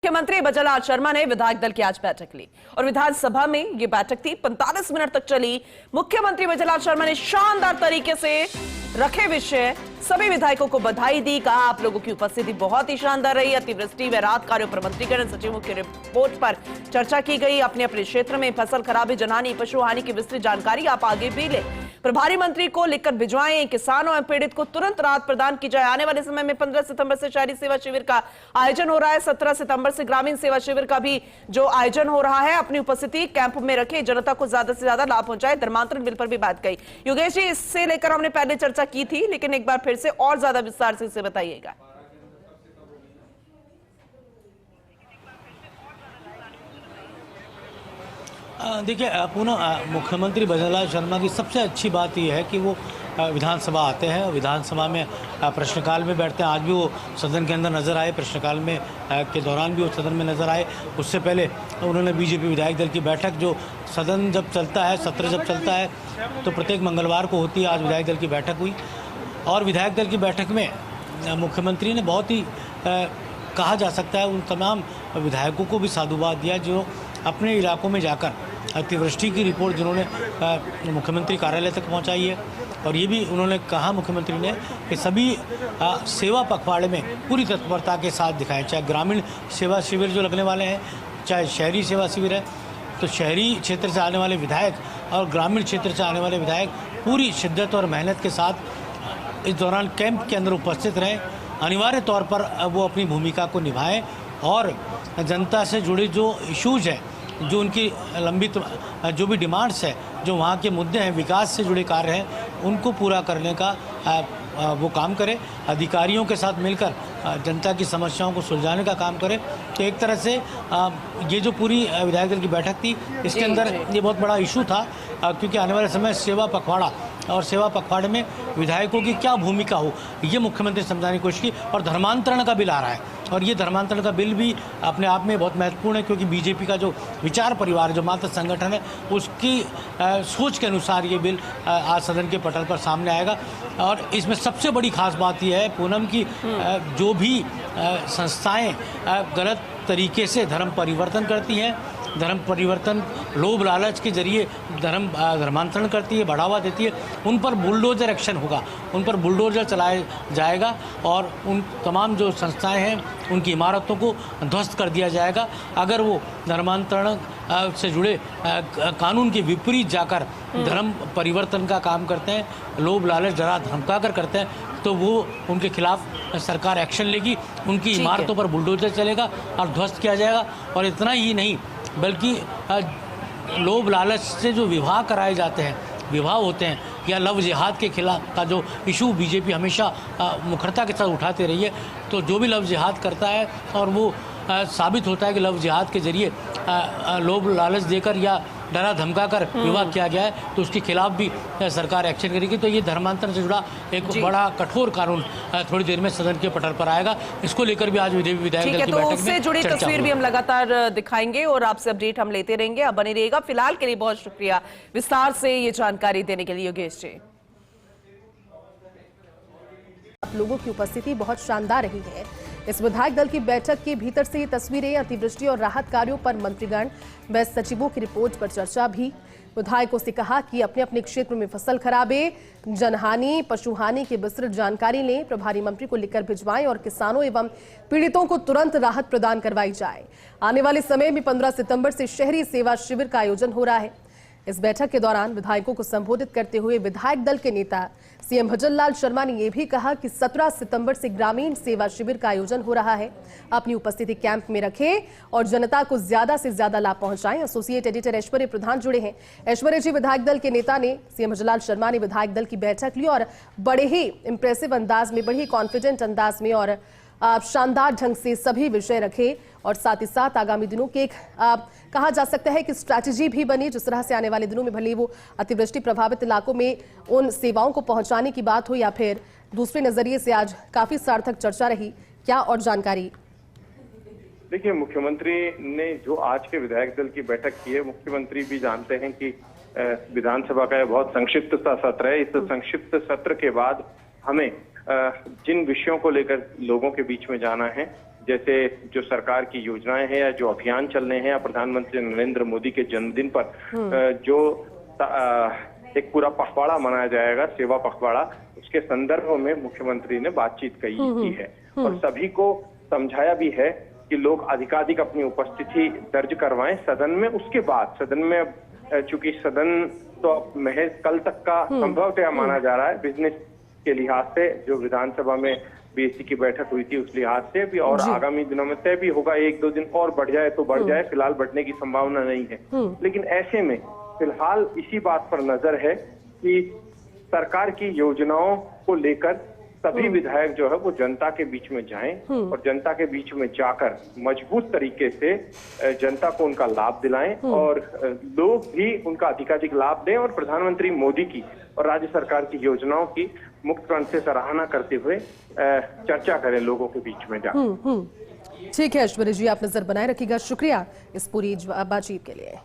मुख्यमंत्री बजलाल शर्मा ने विधायक दल की आज बैठक ली और विधानसभा में यह बैठक थी 45 मिनट तक चली। मुख्यमंत्री बजलाल शर्मा ने शानदार तरीके से रखे विषय, सभी विधायकों को बधाई दी। कहा आप लोगों की उपस्थिति बहुत ही शानदार रही। अतिवृष्टि व राहत कार्यों पर मंत्रीगण सचिवों की रिपोर्ट पर चर्चा की गई। अपने अपने क्षेत्र में फसल खराबी, जनहानि, पशु हानि की विस्तृत जानकारी आप आगे भी ले प्रभारी मंत्री को लिखकर भिजवाएं। किसानों एवं पीड़ित को तुरंत राहत प्रदान की जाए। आने वाले समय में 15 सितंबर से शहरी सेवा शिविर का आयोजन हो रहा है। 17 सितंबर से ग्रामीण सेवा शिविर का भी जो आयोजन हो रहा है। अपनी उपस्थिति कैंप में रखे, जनता को ज्यादा से ज्यादा लाभ पहुंचाए। धर्मांतरण बिल पर भी बात कही। योगेश जी, इससे लेकर हमने पहले चर्चा की थी, लेकिन एक बार फिर से और ज्यादा विस्तार से इसे बताइएगा। देखिए पुनः मुख्यमंत्री बजलाल शर्मा की सबसे अच्छी बात यह है कि वो विधानसभा आते हैं और विधानसभा में प्रश्नकाल में बैठते हैं। आज भी वो सदन के अंदर नजर आए, प्रश्नकाल में के दौरान भी वो सदन में नजर आए। उससे पहले उन्होंने बीजेपी विधायक दल की बैठक, जो सदन जब चलता है, सत्र जब चलता है तो प्रत्येक मंगलवार को होती है, आज विधायक दल की बैठक हुई। और विधायक दल की बैठक में मुख्यमंत्री ने बहुत ही कहा जा सकता है उन तमाम विधायकों को भी साधुवाद दिया जो अपने इलाकों में जाकर अतिवृष्टि की रिपोर्ट जिन्होंने मुख्यमंत्री कार्यालय तक पहुंचाई है। और ये भी उन्होंने कहा मुख्यमंत्री ने कि सभी सेवा पखवाड़े में पूरी तत्परता के साथ दिखाएं, चाहे ग्रामीण सेवा शिविर जो लगने वाले हैं, चाहे शहरी सेवा शिविर है। तो शहरी क्षेत्र से आने वाले विधायक और ग्रामीण क्षेत्र से आने वाले विधायक पूरी शिद्दत और मेहनत के साथ इस दौरान कैंप के अंदर उपस्थित रहें। अनिवार्य तौर पर वो अपनी भूमिका को निभाएं और जनता से जुड़े जो इश्यूज़ हैं, जो उनकी लंबित जो भी डिमांड्स है, जो वहाँ के मुद्दे हैं, विकास से जुड़े कार्य हैं, उनको पूरा करने का वो काम करे। अधिकारियों के साथ मिलकर जनता की समस्याओं को सुलझाने का काम करे। तो एक तरह से ये जो पूरी विधायक दल की बैठक थी, इसके अंदर ये बहुत बड़ा इशू था, क्योंकि आने वाले समय सेवा पखवाड़ा और सेवा पखवाड़े में विधायकों की क्या भूमिका हो, ये मुख्यमंत्री समझाने की कोशिश की। और धर्मांतरण का बिल आ रहा है, और ये धर्मांतरण का बिल भी अपने आप में बहुत महत्वपूर्ण है, क्योंकि बीजेपी का जो विचार परिवार, जो मातृ संगठन है, उसकी सोच के अनुसार ये बिल आज सदन के पटल पर सामने आएगा। और इसमें सबसे बड़ी खास बात यह है पूनम की, जो भी संस्थाएं गलत तरीके से धर्म परिवर्तन करती हैं, धर्म परिवर्तन लोभ लालच के जरिए धर्मांतरण करती है, बढ़ावा देती है, उन पर बुलडोजर एक्शन होगा, उन पर बुलडोजर चलाया जाएगा और उन तमाम जो संस्थाएं हैं उनकी इमारतों को ध्वस्त कर दिया जाएगा। अगर वो धर्मांतरण से जुड़े कानून के विपरीत जाकर धर्म परिवर्तन का काम करते हैं, लोभ लालच डरा धमका कर करते हैं, तो वो उनके खिलाफ सरकार एक्शन लेगी, उनकी इमारतों पर बुलडोजर चलेगा और ध्वस्त किया जाएगा। और इतना ही नहीं, बल्कि लोभ लालच से जो विवाह कराए जाते हैं, विवाह होते हैं, या लव जिहाद के खिलाफ का जो इशू बीजेपी हमेशा मुखरता के साथ उठाते रही है, तो जो भी लव जिहाद करता है और वो साबित होता है कि लव जिहाद के जरिए लोभ लालच देकर या डरा धमका कर विवाह किया गया है, तो उसके खिलाफ भी सरकार एक्शन करेगी। तो ये धर्मांतरण से जुड़ा एक बड़ा कठोर कानून थोड़ी देर में सदन के पटल पर आएगा। इसको लेकर भी आज विधायक दल की बैठक में उससे जुड़ी तस्वीर भी हम लगातार दिखाएंगे और आपसे अपडेट हम लेते रहेंगे। अब बने रहिएगा। फिलहाल के लिए बहुत शुक्रिया विस्तार से ये जानकारी देने के लिए योगेश जी। आप लोगों की उपस्थिति बहुत शानदार रही है। इस विधायक दल की बैठक के भीतर से ये तस्वीरें, अतिवृष्टि और राहत कार्यों पर मंत्रीगण व सचिवों की रिपोर्ट पर चर्चा भी। विधायकों से कहा कि अपने अपने क्षेत्र में फसल खराबे, जनहानि, पशुहानि की विस्तृत जानकारी लें, प्रभारी मंत्री को लिखकर भिजवाएं और किसानों एवं पीड़ितों को तुरंत राहत प्रदान करवाई जाए। आने वाले समय में 15 सितंबर से शहरी सेवा शिविर का आयोजन हो रहा है। इस बैठक के दौरान विधायकों को संबोधित करते हुए विधायक दल के नेता सीएम भजनलाल शर्मा ने यह भी कहा कि 17 सितंबर से ग्रामीण सेवा शिविर का आयोजन हो रहा है। अपनी उपस्थिति कैंप में रखें और जनता को ज्यादा से ज्यादा लाभ पहुंचाएं। एसोसिएट एडिटर ऐश्वर्य प्रधान जुड़े हैं। ऐश्वर्य जी, विधायक दल के नेता ने, सीएम भजनलाल शर्मा ने विधायक दल की बैठक ली और बड़े ही इंप्रेसिव अंदाज में, बड़े ही कॉन्फिडेंट अंदाज में और शानदार ढंग से सभी विषय रखे और साथ ही साथ आगामी दिनों के एक कहा जा सकता है कि स्ट्रैटेजी भी बनी, जिस तरह से आने वाले दिनों में भले वो अतिवृष्टि प्रभावित इलाकों में उन सेवाओं को पहुंचाने की बात हो या फिर दूसरे नजरिए से आज काफी सार्थक चर्चा रही। क्या और जानकारी? देखिए, मुख्यमंत्री ने जो आज के विधायक दल की बैठक की है, मुख्यमंत्री भी जानते हैं कि विधानसभा का बहुत संक्षिप्त सा सत्र है। इस संक्षिप्त सत्र के बाद हमें जिन विषयों को लेकर लोगों के बीच में जाना है, जैसे जो सरकार की योजनाएं हैं या जो अभियान चल रहे हैं या प्रधानमंत्री नरेंद्र मोदी के जन्मदिन पर जो एक पूरा पखवाड़ा मनाया जाएगा, सेवा पखवाड़ा, उसके संदर्भ में मुख्यमंत्री ने बातचीत की है और सभी को समझाया भी है कि लोग अधिकाधिक अपनी उपस्थिति दर्ज करवाएं सदन में। उसके बाद सदन में, चूंकि सदन तो महज कल तक का संभवतः माना जा रहा है बिजनेस के लिहाज से, जो विधानसभा में बीएससी की बैठक हुई थी उस लिहाज से भी, और आगामी दिनों में तय भी होगा, 1-2 दिन और बढ़ जाए तो बढ़ जाए, फिलहाल बढ़ने की संभावना नहीं है। लेकिन ऐसे में फिलहाल इसी बात पर नजर है कि सरकार की योजनाओं को लेकर सभी विधायक जो है वो जनता के बीच में जाएं और जनता के बीच में जाकर मजबूत तरीके से जनता को उनका लाभ दिलाएं और लोग भी उनका अधिकाधिक लाभ दें और प्रधानमंत्री मोदी की और राज्य सरकार की योजनाओं की मुक्त प्राण से सराहना करते हुए चर्चा करें लोगों के बीच में जाकर। ठीक है ऐश्वर्या जी, आप नजर बनाए रखिएगा। शुक्रिया इस पूरी बातचीत के लिए।